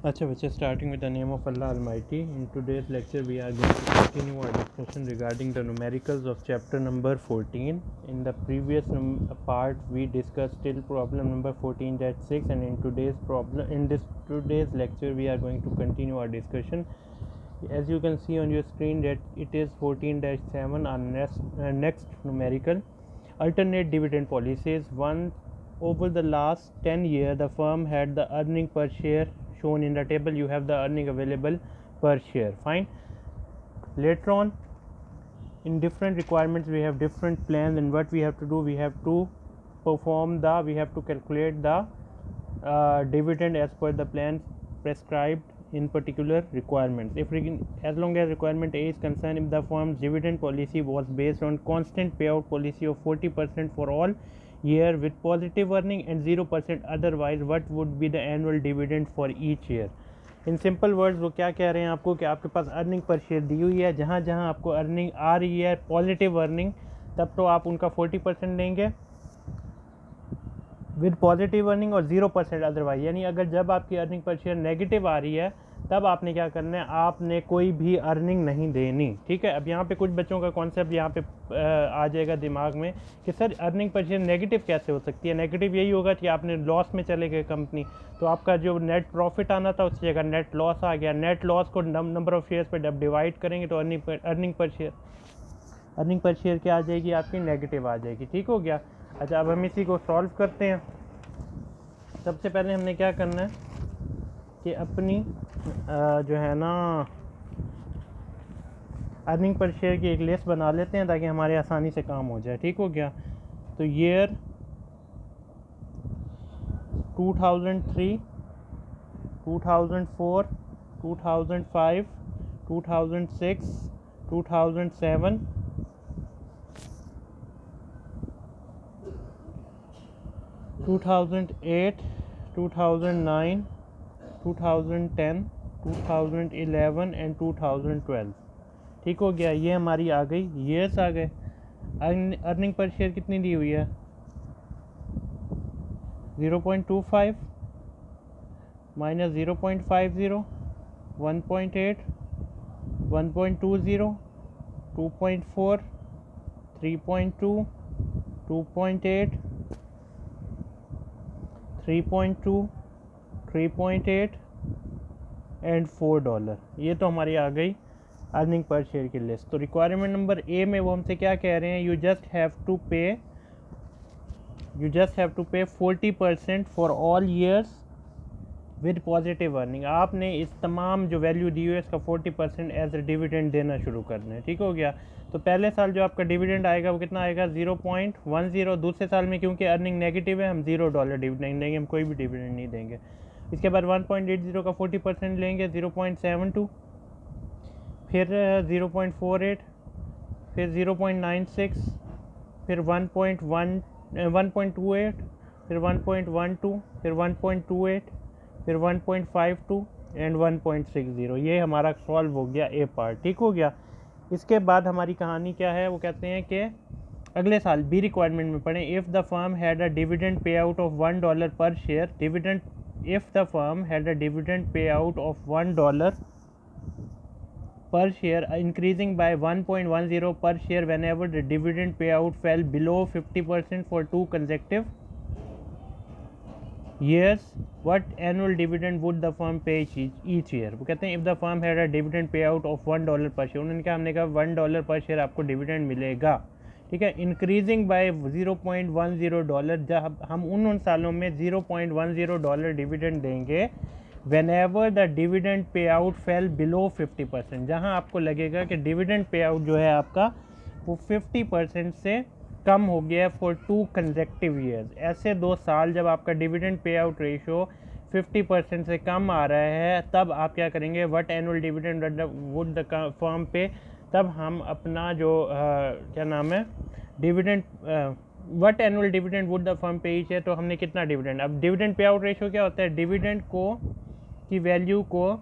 अच्छा बच्चे, starting with the name of Allah Almighty. In today's lecture we are going to continue our discussion regarding the numericals of chapter number 14. In the previous part we discussed till problem number 14-6, and in today's lecture we are going to continue our discussion. As you can see on your screen that it is 14-7, our next numerical. Alternate dividend policies. One, over the last 10 years the firm had the earning per share shown in the table. You have the earning available per share. Fine. Later on, in different requirements we have different plans, and what we have to do, we have to calculate the dividend as per the plan prescribed in particular requirements. As long as requirement A is concerned, if the firm's dividend policy was based on constant payout policy of 40% for all year with positive earning and 0% otherwise, what would be the annual dividend for each year? In simple words वो क्या कह रहे हैं आपको कि आपके पास earning per share दी हुई है, जहाँ जहाँ आपको अर्निंग आ रही है पॉजिटिव अर्निंग, तब तो आप उनका 40% देंगे विद पॉजिटिव अर्निंग और 0% अदरवाइज। यानी अगर जब आपकी अर्निंग पर शेयर नेगेटिव आ रही है तब आपने क्या करना है, आपने कोई भी अर्निंग नहीं देनी। ठीक है। अब यहाँ पे कुछ बच्चों का कॉन्सेप्ट यहाँ पे आ जाएगा दिमाग में कि sir earning per share negative कैसे हो सकती है। नेगेटिव यही होगा कि आपने लॉस में चले गए कंपनी, तो आपका जो नेट प्रॉफिट आना था उसकी जगह नेट लॉस आ गया। नेट लॉस को नंबर ऑफ शेयर्स पर जब डिवाइड करेंगे तो अर्निंग पर शेयर क्या आ जाएगी, आपकी नेगेटिव आ जाएगी। ठीक हो गया। अच्छा, अब हम इसी को सॉल्व करते हैं। सबसे पहले हमने क्या करना है कि अपनी जो है ना अर्निंग पर शेयर की एक लिस्ट बना लेते हैं ताकि हमारे आसानी से काम हो जाए। ठीक हो गया। तो ईयर 2003, 2004, 2005, 2006, 2007, 2008, 2009, 2010, 2011 एंड 2012। ठीक हो गया। ये हमारी आ गई, ईयर्स आ गए। अर्निंग पर शेयर कितनी दी हुई है, 0.25 माइनस 0.50, 1.8, 1.20, 2.4, 3.2, 2.8, 3.2, 3.8 एंड $4। ये तो हमारी आ गई अर्निंग पर शेयर की लिस्ट। तो रिक्वायरमेंट नंबर ए में वो हमसे क्या कह रहे हैं, यू जस्ट हैव टू पे 40% for all years with positive earning. आपने इस तमाम जो वैल्यू दी हुई है इसका 40% एज ए डिविडेंड देना शुरू करना है। ठीक हो गया। तो पहले साल जो आपका डिविडेंड आएगा वो कितना आएगा, 0.10। दूसरे साल में क्योंकि अर्निंग नेगेटिव है हम $0 डिविडेंड देंगे, हम कोई भी डिविडेंड नहीं देंगे। इसके बाद 1.80 का 40% लेंगे, 0.72, फिर 0.48, फिर 0.96, फिर 1.28, फिर 1.12, फिर 1.28, फिर 1.52 एंड 1.60। ये हमारा सॉल्व हो गया ए पार्ट। ठीक हो गया। इसके बाद हमारी कहानी क्या है, वो कहते हैं कि अगले साल बी रिक्वायरमेंट में पढ़ें, if the firm had a dividend pay out of $1 पर share, if the firm had a dividend payout of $1 per share, increasing by 1.10 per share whenever the dividend payout fell below 50% for 2 consecutive years, what annual dividend would the firm pay each year? वो कहते हैं if the firm had a dividend payout of $1 per share, उन्होंने कहा, हमने कहा $1 पर share आपको dividend मिलेगा। ठीक है। इंक्रीजिंग बाय $0.10, जब हम उन सालों में $0.10 डिविडेंड देंगे whenever the dividend pay out fail below 50%, जहां आपको लगेगा कि डिविडेंड पे आउट जो है आपका वो 50% से कम हो गया फॉर 2 कंसेक्टिव ईयर्स। ऐसे 2 साल जब आपका डिविडेंड पे आउट रेशियो 50% से कम आ रहा है, तब आप क्या करेंगे, what annual dividend would the firm पे, तब हम अपना जो क्या नाम है dividend, what annual dividend would the firm पे ईच है, तो हमने कितना डिविडेंड, अब डिविडेंड पे आउट रेशियो क्या होता है, डिविडेंड को की वैल्यू को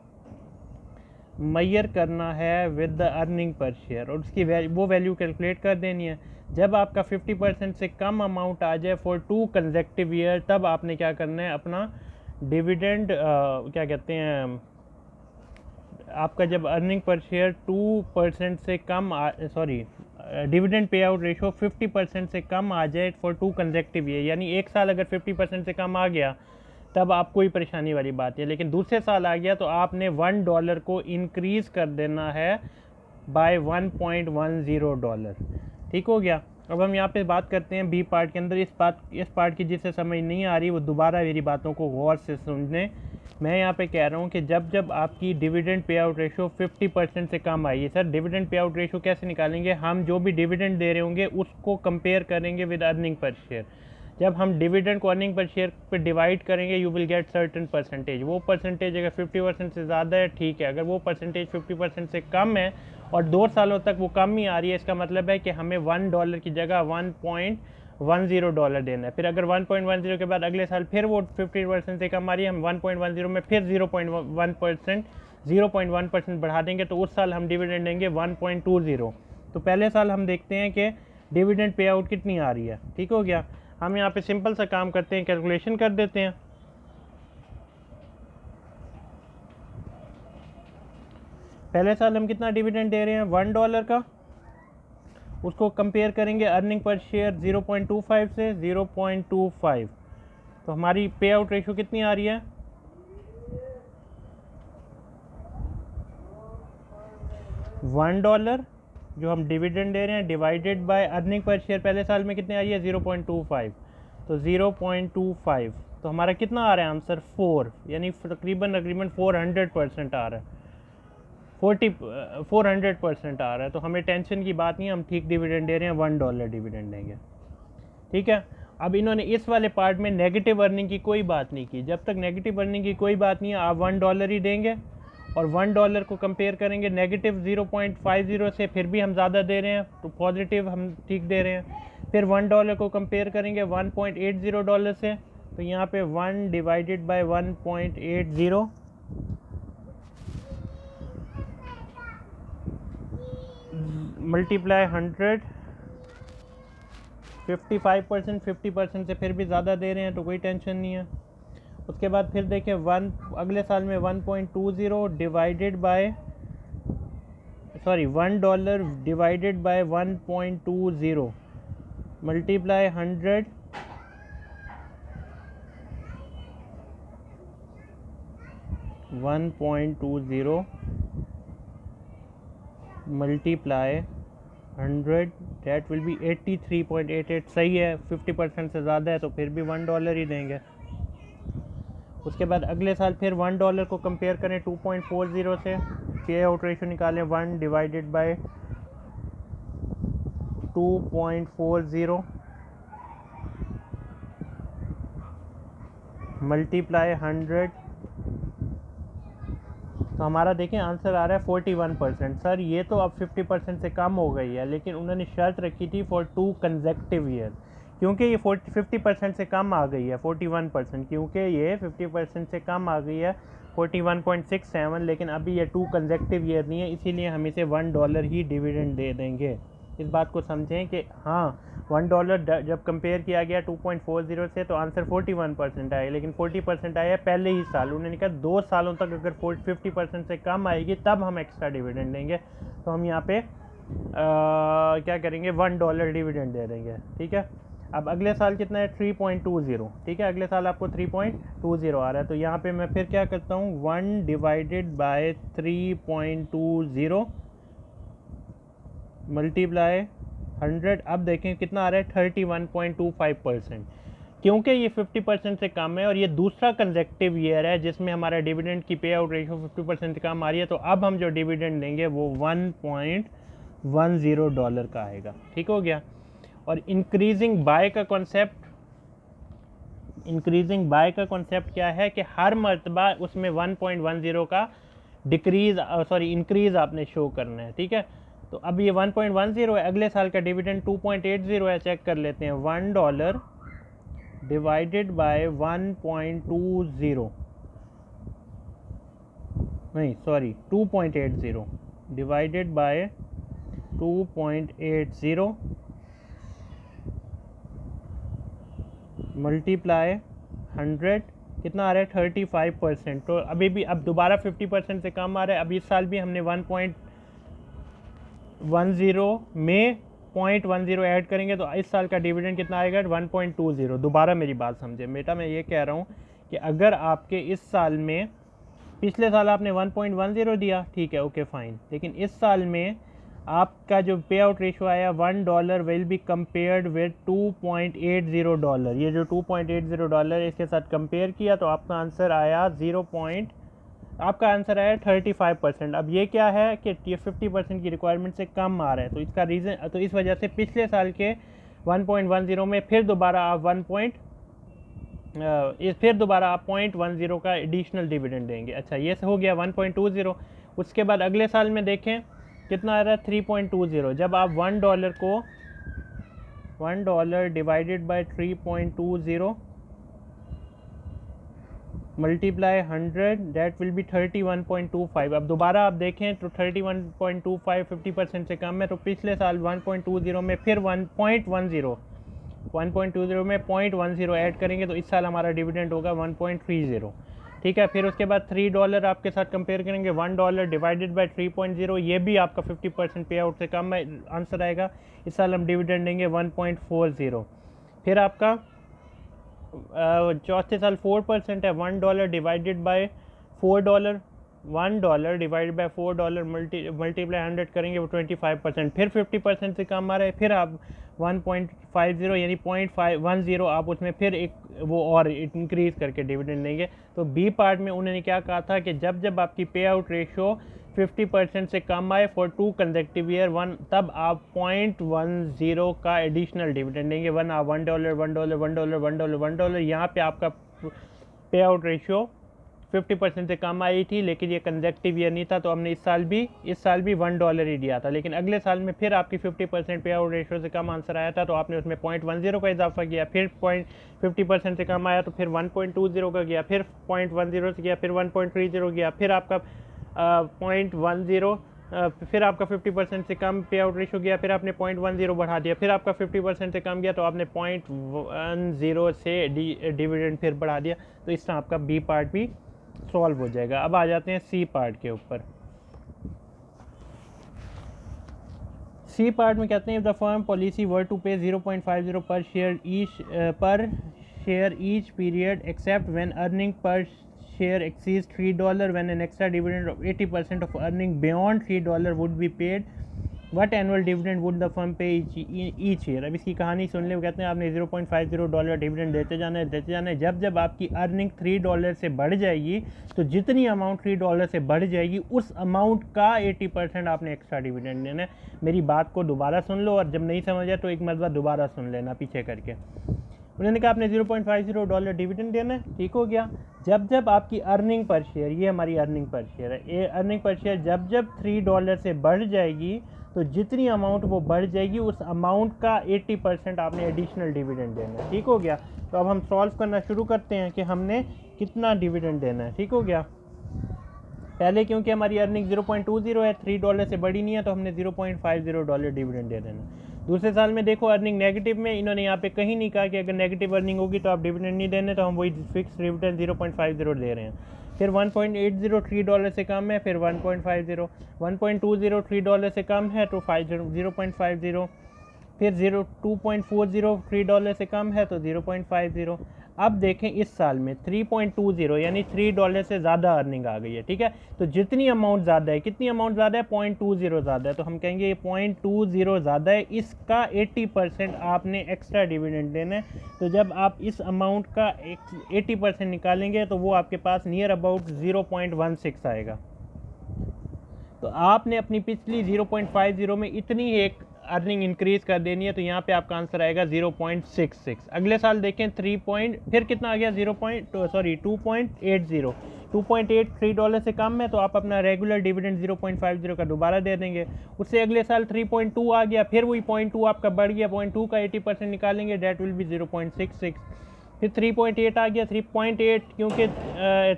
मैयर करना है with the earning per share, और उसकी वो वैल्यू कैलकुलेट कर देनी है। जब आपका 50% से कम अमाउंट आ जाए फॉर 2 कंसेक्टिव ईयर, तब आपने क्या करना है, अपना डिविडेंड क्या कहते हैं, आपका जब अर्निंग पर शेयर 2% से कम डिविडेंड पे आउट रेशो 50% से कम आ जाए फॉर 2 कंसेक्टिव ईयर, यानी एक साल अगर 50% से कम आ गया तब आपको कोई परेशानी वाली बात है, लेकिन दूसरे साल आ गया तो आपने $1 को इंक्रीज़ कर देना है बाय $1.10। ठीक हो गया। अब हम यहाँ पे बात करते हैं बी पार्ट के अंदर। इस पार्ट की जिसे समझ नहीं आ रही वो दोबारा मेरी बातों को गौर से सुनने। मैं यहाँ पे कह रहा हूँ कि जब आपकी डिविडेंड पे आउट रेशो 50% से कम आई है, sir dividend pay out ratio कैसे निकालेंगे, हम जो भी डिविडेंड दे रहे होंगे उसको कंपेयर करेंगे विद अर्निंग पर शेयर। जब हम डिविडेंड को अर्निंग पर शेयर पे डिवाइड करेंगे you will get certain percentage. वो परसेंटेज अगर 50% से ज़्यादा है ठीक है, अगर वो परसेंटेज 50% से कम है और 2 सालों तक वो कम ही आ रही है, इसका मतलब है कि हमें $1 की जगह $1.10 देना है। फिर अगर 1.10 के बाद अगले साल फिर वो 50% से कम आ रही है, हम 1.10 में फिर 0.1% बढ़ा देंगे तो उस साल हम डिविडेंड देंगे 1.20। तो पहले साल हम देखते हैं कि डिविडेंड पे आउट कितनी आ रही है। ठीक हो गया। हम यहाँ पे सिंपल सा काम करते हैं, कैलकुलेशन कर देते हैं। पहले साल हम कितना डिविडेंड दे रहे हैं, $1 का, उसको कंपेयर करेंगे अर्निंग पर शेयर 0.25 से 0.25, तो हमारी पे आउट रेशो कितनी आ रही है, $1 जो हम डिविडेंड दे रहे हैं divided by earning per share पहले साल में कितने आई है 0.25, तो 0.25 तो हमारा कितना आ रहा है आंसर 4, यानी तकरीबन 400% आ रहा है, 400% आ रहा है। तो हमें टेंशन की बात नहीं है, हम ठीक डिविडेंड दे रहे हैं, $1 डिविडेंड देंगे। ठीक है। अब इन्होंने इस वाले पार्ट में नेगेटिव अर्निंग की कोई बात नहीं की। जब तक नेगेटिव अर्निंग की कोई बात नहीं है आप $1 ही देंगे और $1 को कंपेयर करेंगे नेगेटिव 0.50 से, फिर भी हम ज़्यादा दे रहे हैं तो पॉजिटिव हम ठीक दे रहे हैं। फिर $1 को कंपेयर करेंगे $1.80 से, तो यहाँ पे 1 डिवाइडेड बाय 1.80 मल्टीप्लाई 100, 50% से फिर भी ज़्यादा दे रहे हैं तो कोई टेंशन नहीं है। उसके बाद फिर देखें अगले साल में 1.20 divided by $1 divided by 1.20 multiply 100, multiply 100 that will be 83.88। सही है, 50% से ज़्यादा है तो फिर भी $1 ही देंगे। उसके बाद अगले साल फिर $1 को कंपेयर करें 2.40 से, पे आउट रेशो निकालें 1 डिवाइडेड बाय 2.40 मल्टीप्लाई 100, तो हमारा देखें आंसर आ रहा है 41%। सर ये तो अब 50% से कम हो गई है, लेकिन उन्होंने शर्त रखी थी फॉर 2 कंसेक्टिव ईयर, क्योंकि ये 50% से कम आ गई है 41%, क्योंकि ये 50% से कम आ गई है 41.67, लेकिन अभी ये 2 कंसेक्टिव ईयर नहीं है, इसीलिए हम इसे $1 ही डिविडेंड दे देंगे। इस बात को समझें कि हाँ $1 जब कंपेयर किया गया 2.40 से तो आंसर 41% आया, लेकिन 40% आया पहले ही साल। उन्होंने कहा 2 सालों तक अगर 50% से कम आएगी तब हम एक्स्ट्रा डिविडेंड देंगे, तो हम यहाँ पे क्या करेंगे $1 डिविडेंड दे देंगे। ठीक है। अब अगले साल कितना है 3.20। ठीक है, अगले साल आपको 3.20 आ रहा है, तो यहाँ पे मैं फिर क्या करता हूँ 1 डिवाइडेड बाय 3.20 मल्टीप्लाई 100। अब देखें कितना आ रहा है 31.25%, क्योंकि ये 50% से कम है और ये दूसरा कंसेक्टिव ईयर है जिसमें हमारा डिविडेंड की पे आउट रेशो 50% से कम आ रही है, तो अब हम जो डिविडेंड देंगे वो $1.10 का आएगा। ठीक हो गया। और इंक्रीजिंग बाय का कॉन्सेप्ट क्या है कि हर मरतबा उसमें 1.10 का इंक्रीज आपने शो करना है। ठीक है, तो अब ये 1.10 है, अगले साल का डिविडेंड 2.80 है, चेक कर लेते हैं। $1 डिवाइडेड बाय 1.20 नहीं सॉरी 2.80 डिवाइडेड बाय 2.80 मल्टीप्लाई 100 कितना आ रहा है 35%। तो अभी भी अब दोबारा 50% से कम आ रहा है। अब इस साल भी हमने 1.10 में 0.10 ऐड करेंगे तो इस साल का डिविडेंड कितना आएगा 1.20। दोबारा मेरी बात समझे बेटा, मैं ये कह रहा हूँ कि अगर आपके इस साल में, पिछले साल आपने 1.10 दिया, ठीक है, ओके फाइन, लेकिन इस साल में आपका जो पे आउट रेशो आया $1 विल बी कंपेयर्ड विद $2.80। ये जो $2.80 इसके साथ कंपेयर किया तो आपका आंसर आया 35%। अब ये क्या है कि ये 50% की रिक्वायरमेंट से कम आ रहा है, तो इसका रीज़न, तो इस वजह से पिछले साल के 1.10 में फिर दोबारा आप 0.10 का एडिशनल डिविडेंड देंगे। अच्छा, ये हो गया 1.20। उसके बाद अगले साल में देखें कितना आ रहा है 3.20। जब आप $1 को $1 divided by 3.20 multiply 100 that will be 31.25। अब दोबारा आप देखें तो 31.25 50% से कम है, तो पिछले साल 1.20 में फिर 1.20 में 0.10 ऐड करेंगे तो इस साल हमारा डिविडेंड होगा 1.30। ठीक है, फिर उसके बाद $3 आपके साथ कंपेयर करेंगे, $1 डिवाइडेड बाय 3.0, ये भी आपका 50% पे आउट से कम है, आंसर आएगा। इस साल हम डिविडेंड देंगे 1.40। फिर आपका चौथे साल 4% है, $1 divided by $4, $1 divided by $4 multiply 100 करेंगे वो 25%। फिर 50% से कम आ रहा है, फिर आप 1.50 यानी 0.510 आप उसमें फिर एक वो और इंक्रीज़ करके डिविडेंड देंगे। तो बी पार्ट में उन्होंने क्या कहा था कि जब जब आपकी पे आउट रेशो 50% से कम आए फॉर 2 कंसेक्टिव ईयर तब आप 0.10 का एडिशनल डिविडेंड देंगे। आप $1 यहाँ पे आपका पे आउट रेशो 50% से कम आई थी, लेकिन ये कंसेक्टिव ईयर नहीं था, तो हमने इस साल भी $1 ही दिया था। लेकिन अगले साल में फिर आपकी 50% पे आउट रेशो से कम आंसर आया था, तो आपने उसमें 0.10 का इजाफा किया, फिर 50% से कम आया तो फिर 1.20 का गया, फिर 0.10 से गया, फिर 1.30 गया, फिर आपका 0.10, फिर आपका 50% से कम पे आउट रेशो गया, फिर आपने 0.10 बढ़ा दिया, फिर आपका 50% से कम गया तो आपने 0.10 से डिविडेंड फिर बढ़ा दिया। तो इस तरह आपका बी पार्ट भी सॉल्व हो जाएगा। अब आ जाते हैं सी पार्ट के ऊपर। सी पार्ट में कहते हैं if the firm policy were to pay 0.50 per share each period except when earning per share exceeds $3 when an extra dividend of 80% of earning beyond $3 would be paid, what annual dividend would the firm pay each year। अब इसकी कहानी सुन ले। वो कहते हैं आपने $0.50 dividend देते जाना है। जब जब आपकी अर्निंग $3 से बढ़ जाएगी तो जितनी अमाउंट $3 से बढ़ जाएगी उस अमाउंट का 80% आपने एक्स्ट्रा डिविडेंड देना है। मेरी बात को दोबारा सुन लो और जब नहीं समझ आए तो एक मरतबा दोबारा सुन लेना पीछे करके। उन्होंने कहा आपने $0.50 डिविडेंड देना है, ठीक हो गया। जब जब आपकी अर्निंग पर शेयर, ये हमारी अर्निंग पर शेयर है, ये अर्निंग पर शेयर जब जब $3 से बढ़ जाएगी तो जितनी अमाउंट वो बढ़ जाएगी उस अमाउंट का 80% आपने एडिशनल डिविडेंड देना है, ठीक हो गया। तो अब हम सॉल्व करना शुरू करते हैं कि हमने कितना डिविडेंड देना है, ठीक हो गया। पहले क्योंकि हमारी अर्निंग 0.20 है, $3 से बड़ी नहीं है, तो हमने $0.50 डिविडेंड दे देना। दूसरे साल में देखो अर्निंग नेगेटिव में, इन्होंने यहाँ पे कहीं नहीं कहा कि अगर नेगेटिव अर्निंग होगी तो आप डिविडेंड नहीं देने, तो हम वही फिक्स डिविडेंड 0.50 दे रहे हैं। फिर 1.80 $3 से कम है, फिर 1.50, 1.20 $3 से कम है तो 0.50, फिर 2.40 $3 से कम है तो 0.50। अब देखें इस साल में 3.20 यानी $3 से ज़्यादा अर्निंग आ गई है, ठीक है। तो जितनी अमाउंट ज़्यादा है, कितनी अमाउंट ज़्यादा है, 0.20 ज़्यादा है, तो हम कहेंगे ये 0.20 ज़्यादा है, इसका 80% आपने एक्स्ट्रा डिविडेंड देना है। तो जब आप इस अमाउंट का 80% निकालेंगे तो वो आपके पास नियर अबाउट 0.16 आएगा। तो आपने अपनी पिछली 0.50 में इतनी एक अर्निंग इंक्रीज़ कर देनी है, तो यहाँ पे आपका आंसर आएगा 0.66। अगले साल देखें फिर कितना आ गया 2.80। 2.8 $3 से कम है तो आप अपना रेगुलर डिविडेंड 0.50 का दोबारा दे देंगे। उससे अगले साल 3.2 आ गया, फिर वही 0.2 आपका बढ़ गया, 0.2 का 80% निकालेंगे, डेट विल बी 0.66। फिर 3.8 आ गया, 3.8 क्योंकि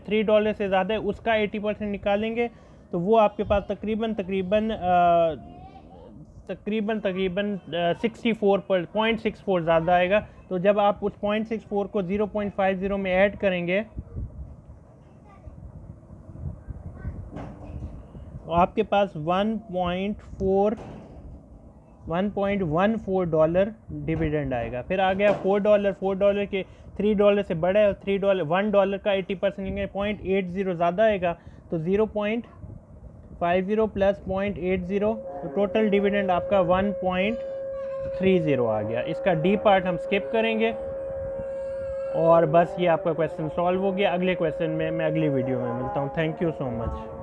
$3 से ज़्यादा है उसका 80% निकालेंगे, तो वो आपके पास तकरीबन 0.64 ज़्यादा आएगा। तो जब आप उस 0.64 को 0.50 में ऐड करेंगे आपके पास 1.14 डॉलर डिविडेंड आएगा। फिर आ गया $4 के $3 से बड़ा है, और $1 का 80% लेंगे 0.80 ज़्यादा आएगा, तो 0.50 प्लस 0.80, तो टोटल डिविडेंड आपका 1.30 आ गया। इसका डी पार्ट हम स्किप करेंगे और बस ये आपका क्वेश्चन सॉल्व हो गया। अगले क्वेश्चन में मैं अगली वीडियो में मिलता हूँ। Thank you so much.